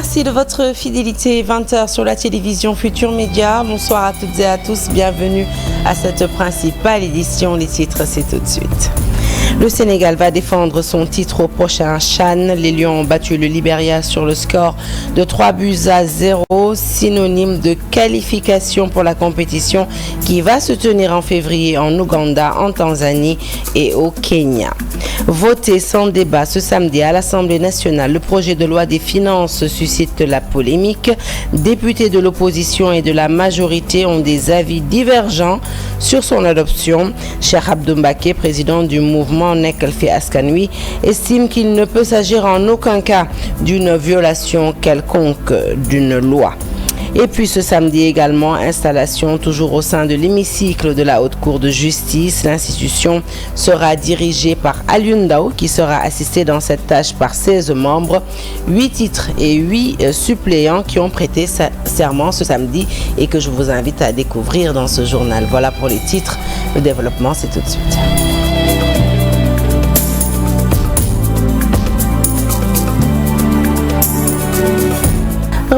Merci de votre fidélité. 20h sur la télévision Futur Média. Bonsoir à toutes et à tous. Bienvenue à cette principale édition. Les titres, c'est tout de suite. Le Sénégal va défendre son titre au prochain CHAN. Les Lions ont battu le Libéria sur le score de 3-0, synonyme de qualification pour la compétition qui va se tenir en février en Ouganda, en Tanzanie et au Kenya. Voté sans débat ce samedi à l'Assemblée nationale, le projet de loi des finances suscite la polémique. Députés de l'opposition et de la majorité ont des avis divergents sur son adoption. Cheikh Abdou Mbacké, président du mouvement Nekk-Fi Askan Wi, estime qu'il ne peut s'agir en aucun cas d'une violation quelconque d'une loi. Et puis ce samedi également, installation toujours au sein de l'hémicycle de la Haute Cour de justice. L'institution sera dirigée par Alioune Ndao qui sera assisté dans cette tâche par 16 membres, 8 titres et 8 suppléants qui ont prêté serment ce samedi et que je vous invite à découvrir dans ce journal. Voilà pour les titres. Le développement, c'est tout de suite.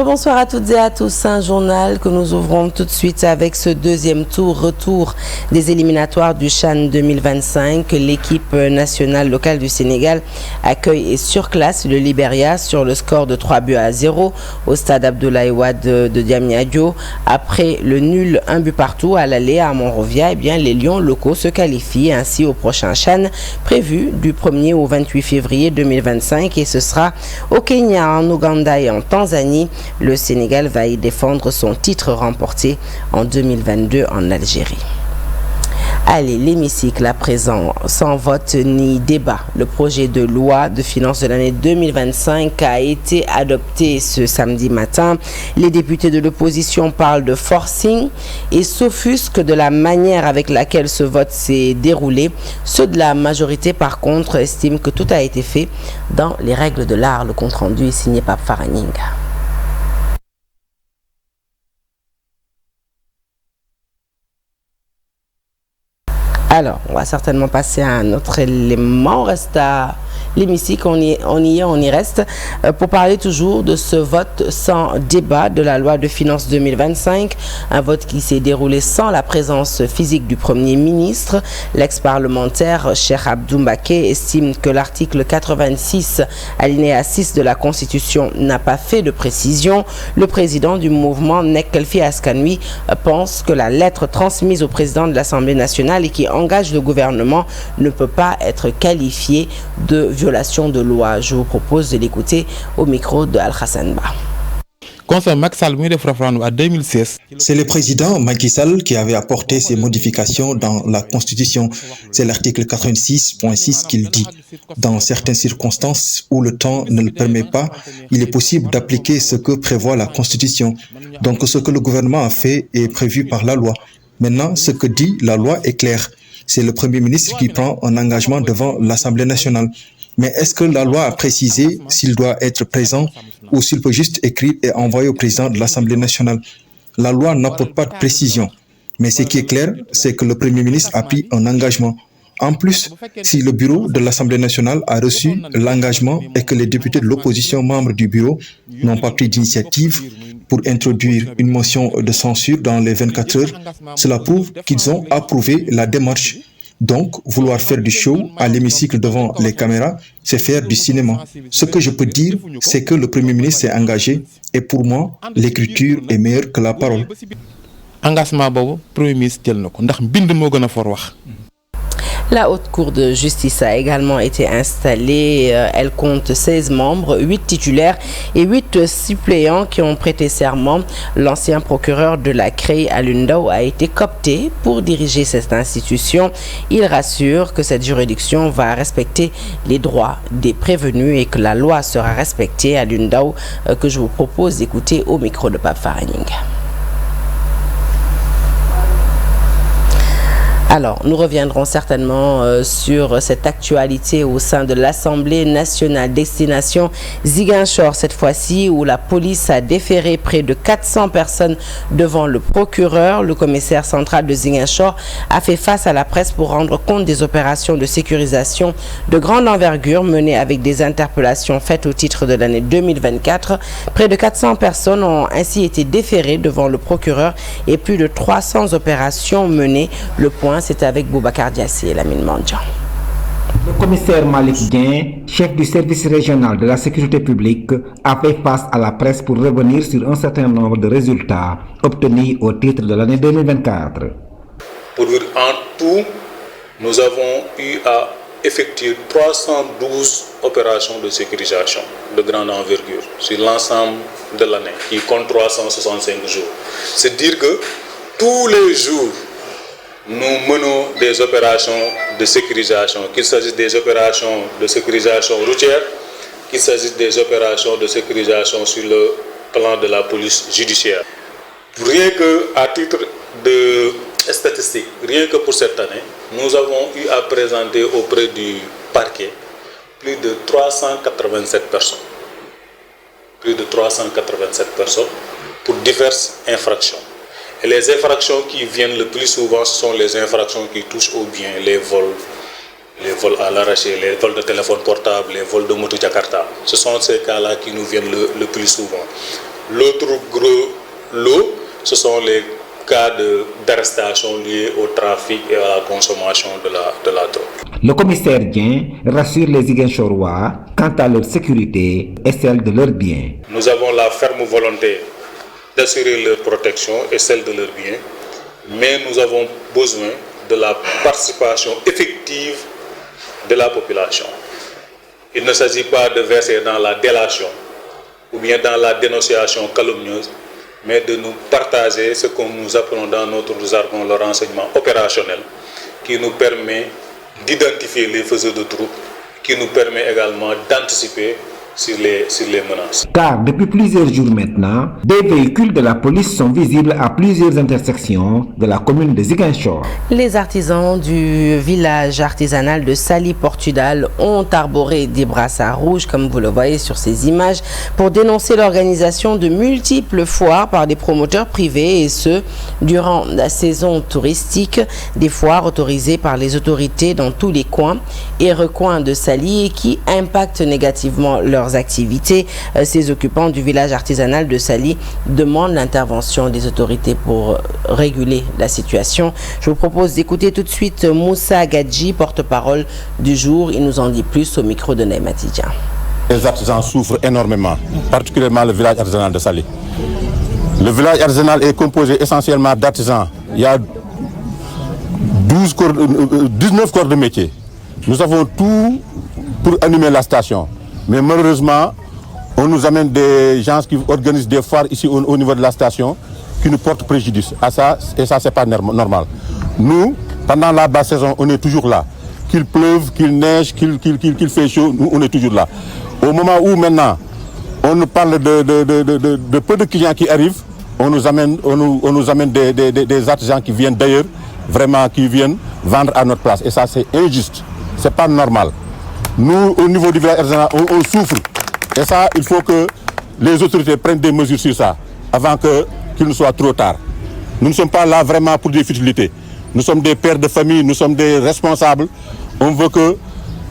Bonsoir à toutes et à tous, un journal que nous ouvrons tout de suite avec ce deuxième retour des éliminatoires du CHAN 2025. L'équipe nationale locale du Sénégal accueille et surclasse le Libéria sur le score de 3-0 au stade Abdoulaye Wade de Diamniadio. Après le nul 1 but partout à l'aller à Monrovia, les Lions locaux se qualifient ainsi au prochain CHAN prévu du 1er au 28 février 2025 et ce sera au Kenya, en Ouganda et en Tanzanie. Le Sénégal va y défendre son titre remporté en 2022 en Algérie. Allez, l'hémicycle à présent, sans vote ni débat. Le projet de loi de finances de l'année 2025 a été adopté ce samedi matin. Les députés de l'opposition parlent de forcing et s'offusquent de la manière avec laquelle ce vote s'est déroulé. Ceux de la majorité, par contre, estiment que tout a été fait dans les règles de l'art. Le compte-rendu est signé par Faraninga. Alors, on va certainement passer à un autre élément. On reste à l'hémicycle, on y reste pour parler toujours de ce vote sans débat de la loi de finances 2025. Un vote qui s'est déroulé sans la présence physique du Premier ministre. L'ex-parlementaire Cheikh Abdou Mbacké estime que l'article 86, alinéa 6 de la Constitution n'a pas fait de précision. Le président du mouvement Nekk-Fi Askan Wi pense que la lettre transmise au président de l'Assemblée nationale et qui engage le gouvernement ne peut pas être qualifiée de violation de loi. Je vous propose de l'écouter au micro de Al-Hassan Ba. C'est le président Macky Sall qui avait apporté ces modifications dans la Constitution. C'est l'article 86.6 qu'il dit. Dans certaines circonstances où le temps ne le permet pas, il est possible d'appliquer ce que prévoit la Constitution. Donc ce que le gouvernement a fait est prévu par la loi. Maintenant, ce que dit la loi est clair. C'est le Premier ministre qui prend un engagement devant l'Assemblée nationale. Mais est-ce que la loi a précisé s'il doit être présent ou s'il peut juste écrire et envoyer au président de l'Assemblée nationale? La loi n'apporte pas de précision. Mais ce qui est clair, c'est que le Premier ministre a pris un engagement. En plus, si le bureau de l'Assemblée nationale a reçu l'engagement et que les députés de l'opposition membres du bureau n'ont pas pris d'initiative pour introduire une motion de censure dans les 24 heures, cela prouve qu'ils ont approuvé la démarche. Donc, vouloir faire du show à l'hémicycle devant les caméras, c'est faire du cinéma. Ce que je peux dire, c'est que le Premier ministre s'est engagé et pour moi, l'écriture est meilleure que la parole. Engagement bobu Premier ministre jël nako ndax mbind mo gëna for wax. La Haute Cour de justice a également été installée. Elle compte 16 membres, 8 titulaires et 8 suppléants qui ont prêté serment. L'ancien procureur de la CREI, Alioune Ndao, a été coopté pour diriger cette institution. Il rassure que cette juridiction va respecter les droits des prévenus et que la loi sera respectée. Alioune Ndao, que je vous propose d'écouter au micro de Pape Faraninga. Alors, nous reviendrons certainement sur cette actualité au sein de l'Assemblée nationale. Destination Ziguinchor, cette fois-ci, où la police a déféré près de 400 personnes devant le procureur. Le commissaire central de Ziguinchor a fait face à la presse pour rendre compte des opérations de sécurisation de grande envergure menées avec des interpellations faites au titre de l'année 2024. Près de 400 personnes ont ainsi été déférées devant le procureur et plus de 300 opérations menées. Le point, c'est avec Boubacar Diassi et Lamine Mandian. Le commissaire Malik Dien, chef du service régional de la sécurité publique, a fait face à la presse pour revenir sur un certain nombre de résultats obtenus au titre de l'année 2024. Pour dire en tout, nous avons eu à effectuer 312 opérations de sécurisation de grande envergure sur l'ensemble de l'année, qui compte 365 jours. C'est dire que tous les jours, nous menons des opérations de sécurisation, qu'il s'agisse des opérations de sécurisation routière, qu'il s'agisse des opérations de sécurisation sur le plan de la police judiciaire. Rien que à titre de statistique, rien que pour cette année, nous avons eu à présenter auprès du parquet plus de 387 personnes. Plus de 387 personnes pour diverses infractions. Et les infractions qui viennent le plus souvent, ce sont les infractions qui touchent au bien, les vols à l'arraché, les vols de téléphone portable, les vols de moto Jakarta. Ce sont ces cas-là qui nous viennent le plus souvent. L'autre gros lot, ce sont les cas d'arrestation liés au trafic et à la consommation de la drogue. Le commissaire Dien rassure les Ziguinchorois quant à leur sécurité et celle de leurs biens. Nous avons la ferme volonté d'assurer leur protection et celle de leurs biens, mais nous avons besoin de la participation effective de la population. Il ne s'agit pas de verser dans la délation ou bien dans la dénonciation calomnieuse, mais de nous partager ce que nous appelons dans notre jargon le renseignement opérationnel, qui nous permet d'identifier les faiseurs de troubles, qui nous permet également d'anticiper sur les menaces. Car depuis plusieurs jours maintenant, des véhicules de la police sont visibles à plusieurs intersections de la commune de Ziguinchor. Les artisans du village artisanal de Saly-Portudal ont arboré des brassards rouges, comme vous le voyez sur ces images, pour dénoncer l'organisation de multiples foires par des promoteurs privés, et ce, durant la saison touristique. Des foires autorisées par les autorités dans tous les coins et recoins de Saly et qui impactent négativement leurs activités. Ces occupants du village artisanal de Saly demandent l'intervention des autorités pour réguler la situation. Je vous propose d'écouter tout de suite Moussa Gadji, porte-parole du jour. Il nous en dit plus au micro de Naïmatidja. Les artisans souffrent énormément, particulièrement le village artisanal de Saly. Le village artisanal est composé essentiellement d'artisans. Il y a 19 corps de métier. Nous avons tout pour animer la station. Mais malheureusement, on nous amène des gens qui organisent des foires ici au niveau de la station qui nous portent préjudice. Et ça, c'est pas normal. Nous, pendant la basse saison, on est toujours là. Qu'il pleuve, qu'il neige, qu'il fait chaud, nous, on est toujours là. Au moment où maintenant, on nous parle de peu de clients qui arrivent, on nous amène des artisans qui viennent d'ailleurs, vraiment qui viennent vendre à notre place. Et ça, c'est injuste. C'est pas normal. Nous, au niveau du village artisanal, on souffre. Et ça, il faut que les autorités prennent des mesures sur ça, avant qu'il ne soit trop tard. Nous ne sommes pas là vraiment pour des futilités. Nous sommes des pères de famille, nous sommes des responsables. On veut que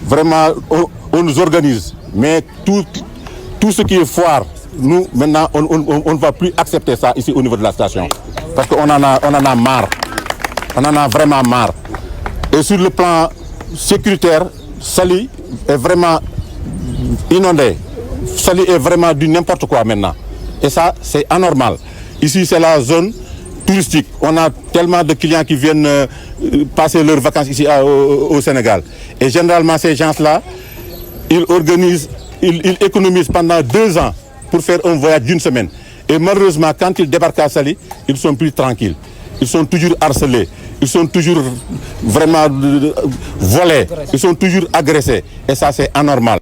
vraiment, on nous organise. Mais tout ce qui est foire, nous, maintenant, on ne va plus accepter ça ici au niveau de la station. Parce qu'on en a marre. On en a vraiment marre. Et sur le plan sécuritaire, Saly est vraiment inondé. Saly est vraiment du n'importe quoi maintenant. Et ça, c'est anormal. Ici, c'est la zone touristique. On a tellement de clients qui viennent passer leurs vacances ici au Sénégal. Et généralement, ces gens-là, ils économisent pendant 2 ans pour faire un voyage d'1 semaine. Et malheureusement, quand ils débarquent à Saly, ils sont plus tranquilles. Ils sont toujours harcelés. Ils sont toujours vraiment volés. Ils sont toujours agressés. Et ça, c'est anormal.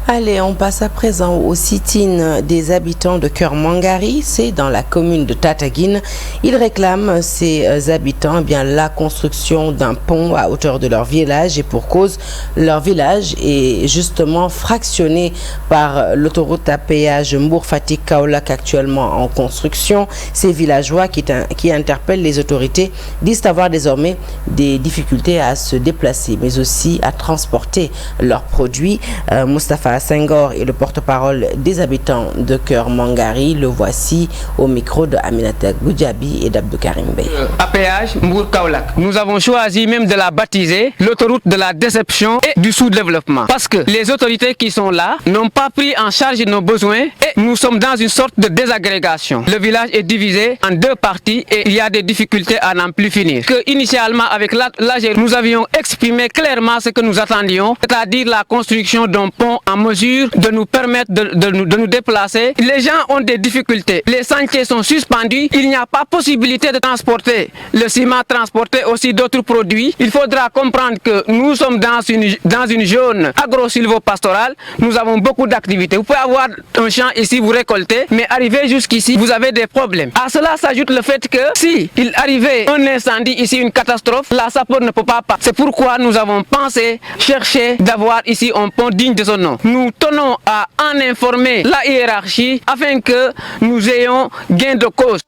Allez, on passe à présent au sit-in des habitants de Keur Mangari, c'est dans la commune de Tataguine. Ils réclament, ces habitants, la construction d'un pont à hauteur de leur village, et pour cause, leur village est justement fractionné par l'autoroute à péage Mbour-Fatick-Kaolack actuellement en construction. Ces villageois qui interpellent les autorités disent avoir désormais des difficultés à se déplacer, mais aussi à transporter leurs produits. Moustapha Senghor est le porte-parole des habitants de Keur Mangari. Le voici au micro de Aminata Goudiaby et d'Abdou Karim Bey. À péage Mbour-Kaolack, nous avons choisi même de la baptiser l'autoroute de la déception et du sous-développement. Parce que les autorités qui sont là n'ont pas pris en charge nos besoins et nous sommes dans une sorte de désagrégation. Le village est divisé en deux parties et il y a des difficultés à n'en plus finir. Que initialement avec l'AG, nous avions exprimé clairement ce que nous attendions, c'est-à-dire la construction d'un pont en mesure de nous permettre de nous déplacer. Les gens ont des difficultés. Les sentiers sont suspendus. Il n'y a pas possibilité de transporter le ciment, transporter aussi d'autres produits. Il faudra comprendre que nous sommes dans une zone agro-silvopastorale. Nous avons beaucoup d'activités. Vous pouvez avoir un champ ici, vous récoltez, mais arriver jusqu'ici, vous avez des problèmes. À cela s'ajoute le fait que si il arrivait un incendie ici, une catastrophe, la sapeur ne peut pas passer. C'est pourquoi nous avons pensé chercher d'avoir ici un pont digne de son nom. Nous tenons à en informer la hiérarchie afin que nous ayons gain de cause.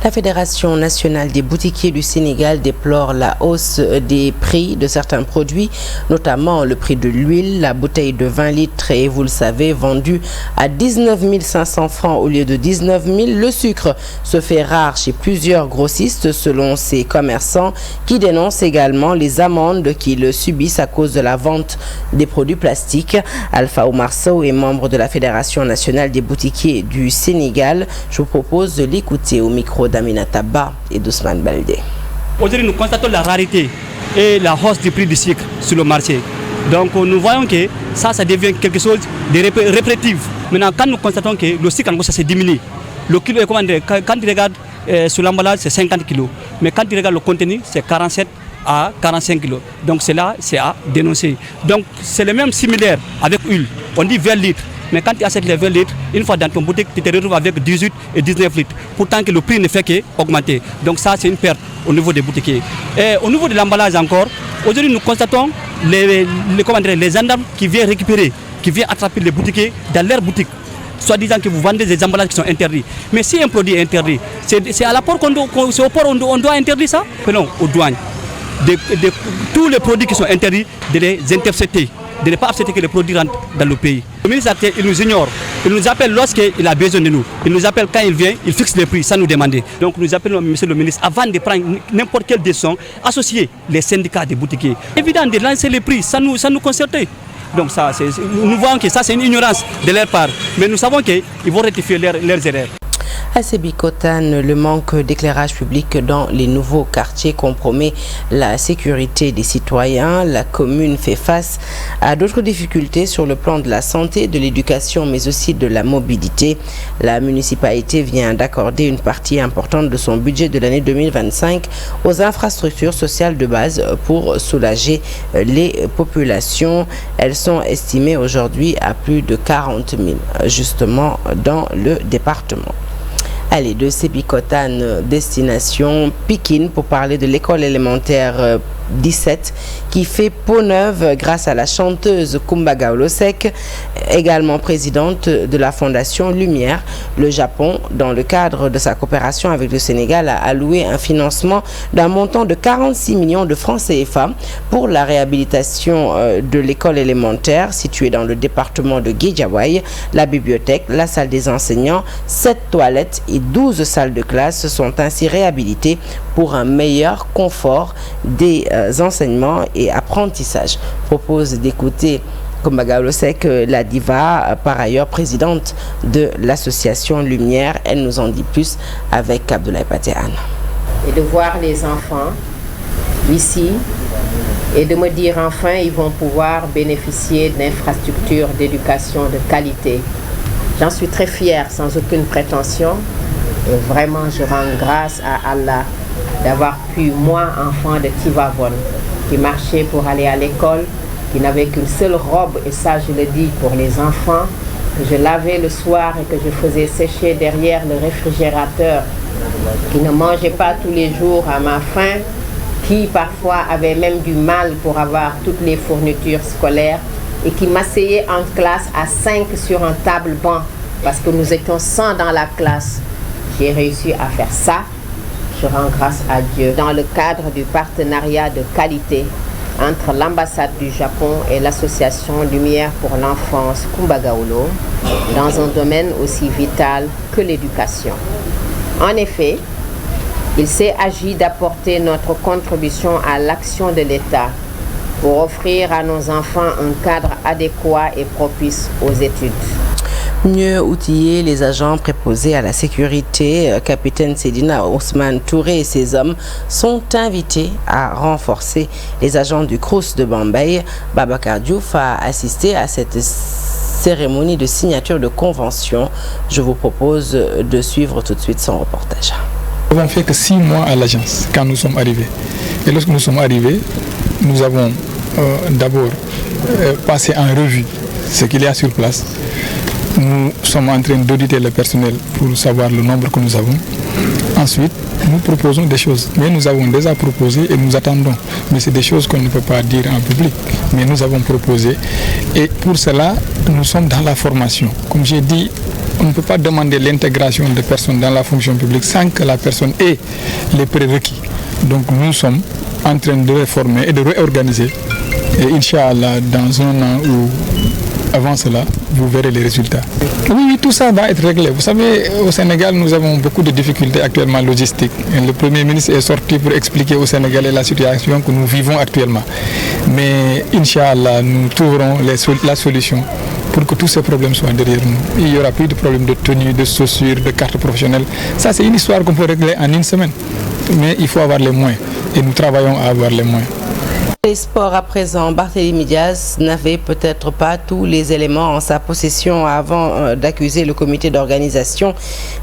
La Fédération nationale des boutiquiers du Sénégal déplore la hausse des prix de certains produits, notamment le prix de l'huile. La bouteille de 20 litres est, vous le savez, vendue à 19 500 francs au lieu de 19 000. Le sucre se fait rare chez plusieurs grossistes, selon ces commerçants, qui dénoncent également les amendes qu'ils subissent à cause de la vente des produits plastiques. Alpha Oumar Sow est membre de la Fédération nationale des boutiquiers du Sénégal. Je vous propose de l'écouter au micro d'Aminata Ba et d'Ousmane Baldé. Aujourd'hui, nous constatons la rareté et la hausse du prix du sucre sur le marché. Donc, nous voyons que ça devient quelque chose de répétitif. Maintenant, quand nous constatons que le sucre, ça s'est diminué, le kilo, quand tu regardes sur l'emballage, c'est 50 kg. Mais quand tu regardes le contenu, c'est 47 à 45 kg. Donc, cela, c'est à dénoncer. Donc, c'est le même similaire avec l'huile. On dit 20 litres. Mais quand tu achètes les 20 litres, une fois dans ton boutique, tu te retrouves avec 18 et 19 litres. Pourtant que le prix ne fait qu'augmenter. Donc ça, c'est une perte au niveau des boutiquiers. Et au niveau de l'emballage encore, aujourd'hui, nous constatons les gendarmes qui viennent récupérer, qui viennent attraper les boutiquiers dans leur boutique, soit disant que vous vendez des emballages qui sont interdits. Mais si un produit est interdit, c'est à la porte c'est au port on doit interdire ça. Non, aux douanes. Tous les produits qui sont interdits, de les intercepter, de ne pas accepter que les produits rentrent dans le pays. Le ministre actuel, il nous ignore. Il nous appelle lorsqu'il a besoin de nous. Il nous appelle quand il vient, il fixe les prix sans nous demander. Donc nous appelons monsieur le ministre avant de prendre n'importe quelle décision, associer les syndicats des boutiquiers. Évident de lancer les prix sans nous concerter. Donc ça, nous voyons que ça c'est une ignorance de leur part. Mais nous savons qu'ils vont rectifier leurs erreurs. À Sébikotane, le manque d'éclairage public dans les nouveaux quartiers compromet la sécurité des citoyens. La commune fait face à d'autres difficultés sur le plan de la santé, de l'éducation, mais aussi de la mobilité. La municipalité vient d'accorder une partie importante de son budget de l'année 2025 aux infrastructures sociales de base pour soulager les populations. Elles sont estimées aujourd'hui à plus de 40 000, justement, dans le département. Allez, de Sébikotane, destination Pikine pour parler de l'école élémentaire 17 qui fait peau neuve grâce à la chanteuse Kumbaga Olosek, également présidente de la Fondation Lumière. Le Japon, dans le cadre de sa coopération avec le Sénégal, a alloué un financement d'un montant de 46 millions de francs CFA pour la réhabilitation de l'école élémentaire située dans le département de Guédiawaye. La bibliothèque, la salle des enseignants, 7 toilettes et 12 salles de classe sont ainsi réhabilitées pour un meilleur confort des enseignements et apprentissages. Propose d'écouter Kumbaga Olosek, la diva, par ailleurs présidente de l'association Lumière. Elle nous en dit plus avec Abdoulaye Patéane. Et de voir les enfants ici et de me dire enfin ils vont pouvoir bénéficier d'infrastructures d'éducation de qualité. J'en suis très fière sans aucune prétention et vraiment je rends grâce à Allah d'avoir pu, moi, enfant de Tivavone, qui marchait pour aller à l'école, qui n'avait qu'une seule robe, et ça je le dis pour les enfants, que je lavais le soir et que je faisais sécher derrière le réfrigérateur, qui ne mangeait pas tous les jours à ma faim, qui parfois avait même du mal pour avoir toutes les fournitures scolaires et qui m'asseyait en classe à 5 sur un table-banc parce que nous étions 100 dans la classe. J'ai réussi à faire ça. Je rends grâce à Dieu. Dans le cadre du partenariat de qualité entre l'ambassade du Japon et l'association Lumière pour l'enfance Kumbagaolo, dans un domaine aussi vital que l'éducation. En effet, il s'est agi d'apporter notre contribution à l'action de l'État pour offrir à nos enfants un cadre adéquat et propice aux études. Mieux outiller les agents préposés à la sécurité, capitaine Sédina Ousmane Touré et ses hommes sont invités à renforcer les agents du Crous de Bambey. Babacar Diouf a assisté à cette cérémonie de signature de convention. Je vous propose de suivre tout de suite son reportage. Nous n'avons fait que 6 mois à l'agence quand nous sommes arrivés. Et lorsque nous sommes arrivés, nous avons d'abord passé en revue ce qu'il y a sur place. Nous sommes en train d'auditer le personnel pour savoir le nombre que nous avons. Ensuite, nous proposons des choses. Mais nous avons déjà proposé et nous attendons. Mais c'est des choses qu'on ne peut pas dire en public. Mais nous avons proposé. Et pour cela, nous sommes dans la formation. Comme j'ai dit, on ne peut pas demander l'intégration de personnes dans la fonction publique sans que la personne ait les prérequis. Donc nous sommes en train de réformer et de réorganiser. Et Inch'Allah, dans un an ou avant cela, vous verrez les résultats. Oui, tout ça va être réglé. Vous savez, au Sénégal, nous avons beaucoup de difficultés actuellement logistiques. Et le Premier ministre est sorti pour expliquer aux Sénégalais la situation que nous vivons actuellement. Mais Inch'Allah, nous trouverons la solution pour que tous ces problèmes soient derrière nous. Il n'y aura plus de problèmes de tenue, de chaussures, de cartes professionnelles. Ça, c'est une histoire qu'on peut régler en une semaine. Mais il faut avoir les moyens. Et nous travaillons à avoir les moyens. Les sports à présent, Barthélémy Diaz n'avait peut-être pas tous les éléments en sa possession avant d'accuser le comité d'organisation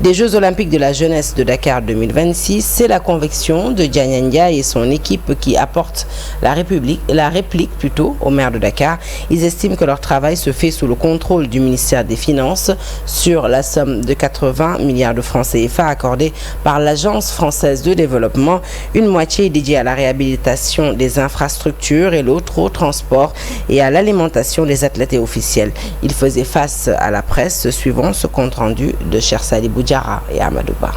des Jeux Olympiques de la jeunesse de Dakar 2026. C'est la conviction de Dianyanya et son équipe qui apportent la réplique au maire de Dakar. Ils estiment que leur travail se fait sous le contrôle du ministère des Finances sur la somme de 80 milliards de francs CFA accordée par l'Agence française de développement. Une moitié est dédiée à la réhabilitation des infrastructures et l'autre au transport et à l'alimentation des athlètes et officiels. Il faisait face à la presse suivant ce compte-rendu de Chersali Boudjara et Amadouba.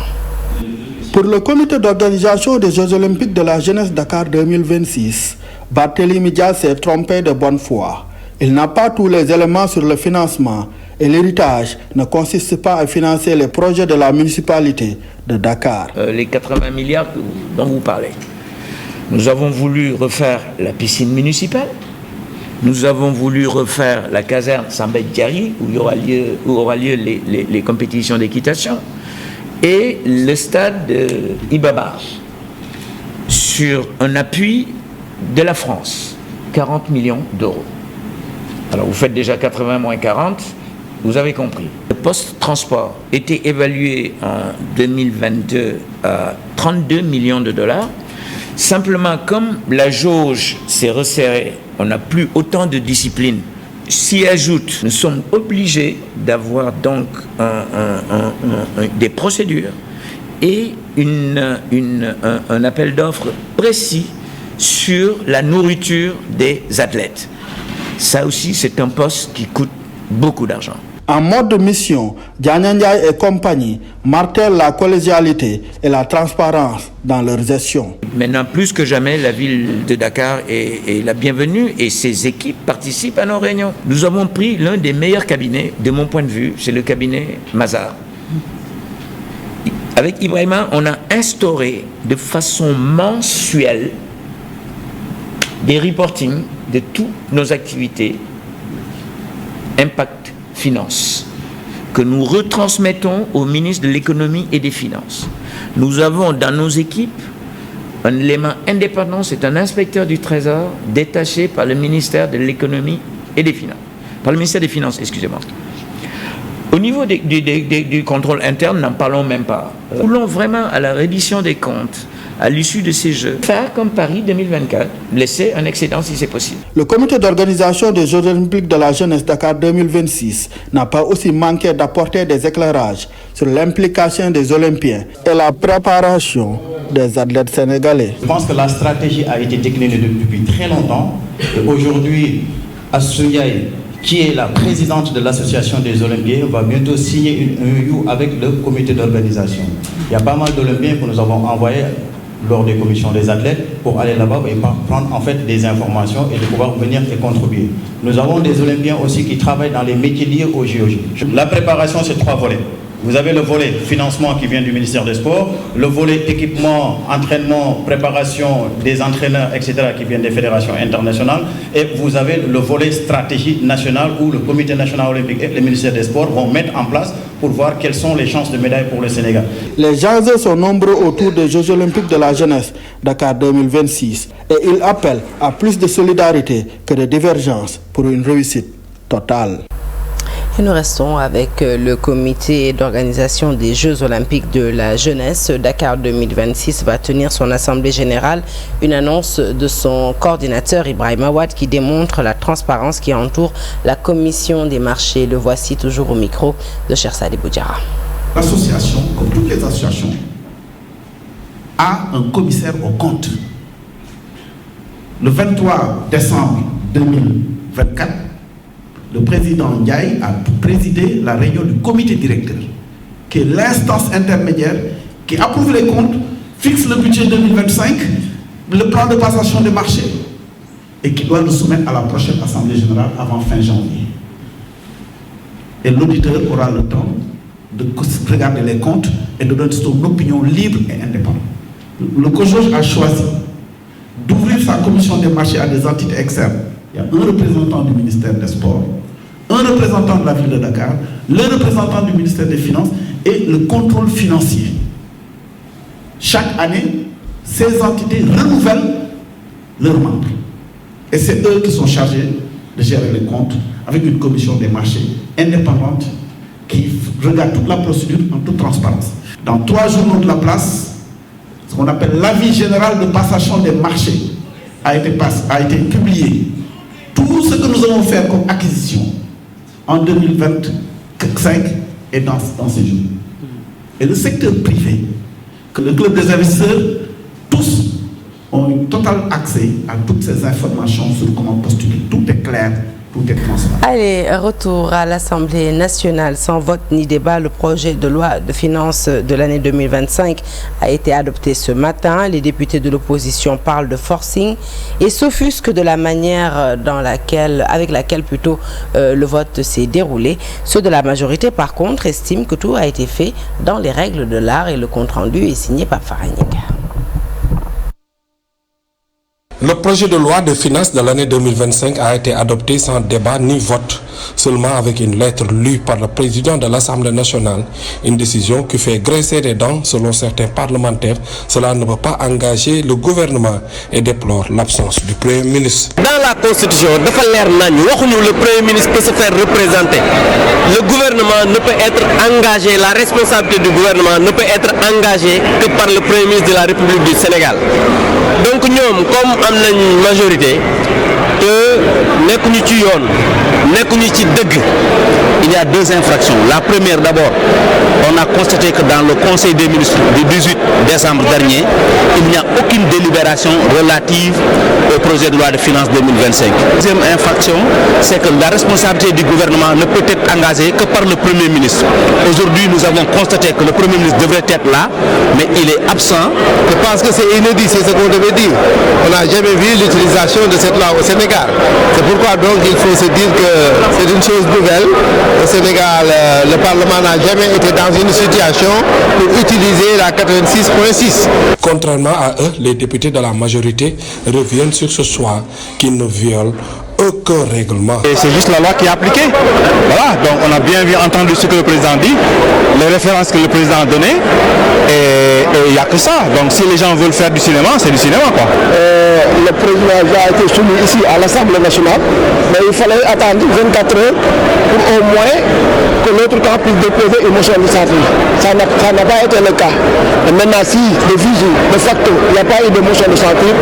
Pour le comité d'organisation des Jeux Olympiques de la jeunesse Dakar 2026, Barthélémy Diaz s'est trompé de bonne foi. Il n'a pas tous les éléments sur le financement et l'héritage ne consiste pas à financer les projets de la municipalité de Dakar. Les 80 milliards dont vous parlez. Nous avons voulu refaire la piscine municipale. Nous avons voulu refaire la caserne Sambet Diari, où aura lieu les compétitions d'équitation. Et le stade Ibaba, sur un appui de la France, 40 millions d'euros. Alors vous faites déjà 80 moins 40, vous avez compris. Le poste transport était évalué en 2022 à 32 millions de dollars. Simplement, comme la jauge s'est resserrée, on n'a plus autant de discipline. S'y ajoute, nous sommes obligés d'avoir donc des procédures et un appel d'offres précis sur la nourriture des athlètes. Ça aussi, c'est un poste qui coûte beaucoup d'argent. En mode de mission, Dianyanya et compagnie martèlent la collégialité et la transparence dans leur gestion. Maintenant, plus que jamais, la ville de Dakar est la bienvenue et ses équipes participent à nos réunions. Nous avons pris l'un des meilleurs cabinets, de mon point de vue, c'est le cabinet Mazar. Avec Ibrahima, on a instauré de façon mensuelle des reportings de toutes nos activités, impact Finances, que nous retransmettons au ministre de l'économie et des finances. Nous avons dans nos équipes un élément indépendant, c'est un inspecteur du Trésor détaché par le ministère de l'économie et des finances. Par le ministère des Finances, excusez-moi. Au niveau du contrôle interne, n'en parlons même pas. Nous voulons vraiment à la reddition des comptes, à l'issue de ces Jeux. Faire comme Paris 2024, laisser un excédent si c'est possible. Le comité d'organisation des Jeux olympiques de la jeunesse Dakar 2026 n'a pas aussi manqué d'apporter des éclairages sur l'implication des Olympiens et la préparation des athlètes sénégalais. Je pense que la stratégie a été déclinée depuis très longtemps. Et aujourd'hui, Astou Ndiaye, qui est la présidente de l'association des Olympiens, va bientôt signer une MOU avec le comité d'organisation. Il y a pas mal d'Olympiens que nous avons envoyés lors des commissions des athlètes pour aller là-bas et prendre en fait des informations et de pouvoir venir et contribuer. Nous avons des Olympiens aussi qui travaillent dans les métiers liés au JOJ. La préparation, c'est 3 volets. Vous avez le volet financement qui vient du ministère des Sports, le volet équipement, entraînement, préparation des entraîneurs, etc. qui viennent des fédérations internationales, et vous avez le volet stratégie nationale où le Comité national olympique et le ministère des Sports vont mettre en place pour voir quelles sont les chances de médaille pour le Sénégal. Les enjeux sont nombreux autour des Jeux olympiques de la jeunesse Dakar 2026 et ils appellent à plus de solidarité que de divergence pour une réussite totale. Et nous restons avec le comité d'organisation des Jeux olympiques de la jeunesse. Dakar 2026 va tenir son assemblée générale. Une annonce de son coordinateur Ibrahim Awad qui démontre la transparence qui entoure la commission des marchés. Le voici toujours au micro de Cheikh Sadibou Diarra. L'association, comme toutes les associations, a un commissaire au compte. Le 23 décembre 2024, le président Ndiaye a présidé la réunion du comité directeur, qui est l'instance intermédiaire qui approuve les comptes, fixe le budget 2025, le plan de passation des marchés, et qui doit le soumettre à la prochaine assemblée générale avant fin janvier. Et l'auditeur aura le temps de regarder les comptes et de donner son opinion libre et indépendante. Le COJOJ a choisi d'ouvrir sa commission des marchés à des entités externes. Il y a un représentant du ministère des Sports, un représentant de la ville de Dakar, le représentant du ministère des Finances et le contrôle financier. Chaque année, ces entités renouvellent leurs membres. Et c'est eux qui sont chargés de gérer les comptes avec une commission des marchés indépendante qui regarde toute la procédure en toute transparence. Dans 3 journaux de la place, ce qu'on appelle l'avis général de passation des marchés a été publié. Tout ce que nous allons faire comme acquisition en 2025 est dans ces jours. Et le secteur privé, que le club des investisseurs, tous ont un total accès à toutes ces informations sur comment postuler. Tout est clair, tout est transparent. Allez, retour à l'Assemblée nationale. Sans vote ni débat, le projet de loi de finances de l'année 2025 a été adopté ce matin. Les députés de l'opposition parlent de forcing et s'offusquent de la manière avec laquelle le vote s'est déroulé. Ceux de la majorité, par contre, estiment que tout a été fait dans les règles de l'art et le compte-rendu est signé par Faragninga. Le projet de loi de finances de l'année 2025 a été adopté sans débat ni vote, seulement avec une lettre lue par le président de l'Assemblée nationale. Une décision qui fait graisser les dents selon certains parlementaires. Cela ne peut pas engager le gouvernement et déplore l'absence du Premier ministre. Dans la Constitution, le Premier ministre peut se faire représenter. Le gouvernement ne peut être engagé, la responsabilité du gouvernement ne peut être engagée que par le Premier ministre de la République du Sénégal. Donc nous, comme am nañ majorité te nekkuñu ci yoon nekkuñu ci dëgg. Il y a 2 infractions. La première d'abord, on a constaté que dans le Conseil des ministres du 18 décembre dernier, il n'y a aucune délibération relative au projet de loi de finances 2025. Deuxième infraction, c'est que la responsabilité du gouvernement ne peut être engagée que par le Premier ministre. Aujourd'hui, nous avons constaté que le Premier ministre devrait être là, mais il est absent. Je pense que c'est inédit, c'est ce qu'on devait dire. On n'a jamais vu l'utilisation de cette loi au Sénégal. C'est pourquoi donc il faut se dire que c'est une chose nouvelle. Au Sénégal, le Parlement n'a jamais été dans une situation pour utiliser la 86.6. Contrairement à eux, les députés de la majorité reviennent sur ce choix qui ne viole aucun règlement. Et c'est juste la loi qui est appliquée. Voilà, donc on a bien entendu ce que le président dit, les références que le président a données, et il n'y a que ça. Donc si les gens veulent faire du cinéma, c'est du cinéma quoi. Le président a été soumis ici à l'Assemblée nationale, mais il fallait attendre 24 heures pour au moins que l'autre camp puisse déposer une motion de censure. Ça n'a pas été le cas. Et maintenant, si de facto, il n'y a pas eu de motion de censure,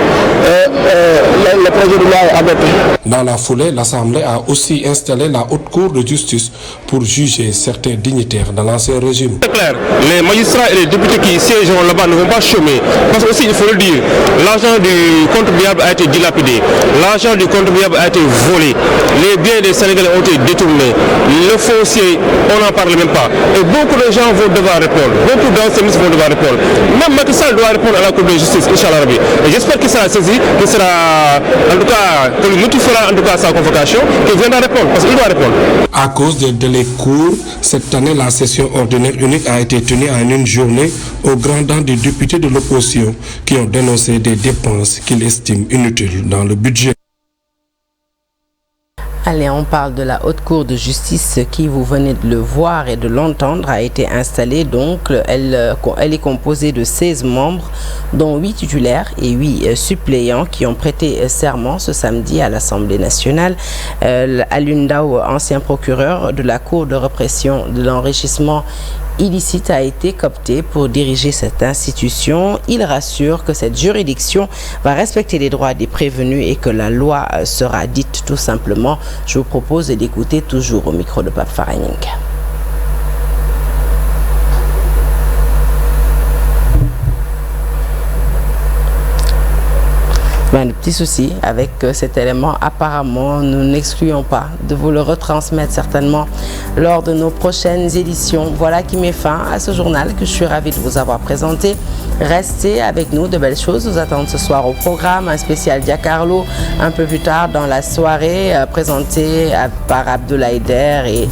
le projet de loi est adopté. Dans la foulée, l'Assemblée a aussi installé la Haute Cour de justice pour juger certains dignitaires de l'ancien régime. C'est clair, les magistrats et les députés qui siègent là-bas ne vont pas chômer. Parce que aussi, il faut le dire, l'argent du contribuable a été dilapidé, l'argent du contribuable a été volé, les biens des Sénégalais ont été détournés, le foncier, on n'en parle même pas. Et beaucoup de gens vont devoir répondre, beaucoup d'anciens ministres vont devoir répondre. Même Macky Sall doit répondre à la Cour de justice, Inch'Allah Rabbi. Et j'espère qu'il sera saisi, qu'il sera, en tout cas, que lui notifiera en tout cas sa convocation, qu'il viendra répondre, parce qu'il doit répondre. À cause des délais courts, cette année, la session ordinaire unique a été tenue en une journée au grand dam des députés de l'opposition qui ont dénoncé des dépenses qu'ils estiment inutiles dans le budget. Allez, on parle de la Haute Cour de justice qui, vous venez de le voir et de l'entendre, a été installée. Donc, elle est composée de 16 membres, dont 8 titulaires et 8 suppléants qui ont prêté serment ce samedi à l'Assemblée nationale. Alioune Ndao, ancien procureur de la Cour de répression de l'enrichissement illicite, a été coopté pour diriger cette institution. Il rassure que cette juridiction va respecter les droits des prévenus et que la loi sera dite tout simplement. Je vous propose d'écouter toujours au micro de Pape Faragning. Un petit souci avec cet élément. Apparemment, nous n'excluons pas de vous le retransmettre certainement lors de nos prochaines éditions. Voilà qui met fin à ce journal que je suis ravie de vous avoir présenté. Restez avec nous, de belles choses nous attendent ce soir au programme. Un spécial Giancarlo un peu plus tard dans la soirée, présenté par Abdoulaye Der et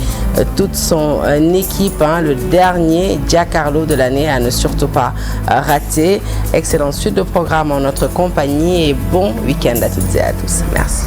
toute son équipe. Le dernier Giancarlo de l'année à ne surtout pas rater. Excellente suite de programme en notre compagnie et bon week-end à toutes et à tous. Merci.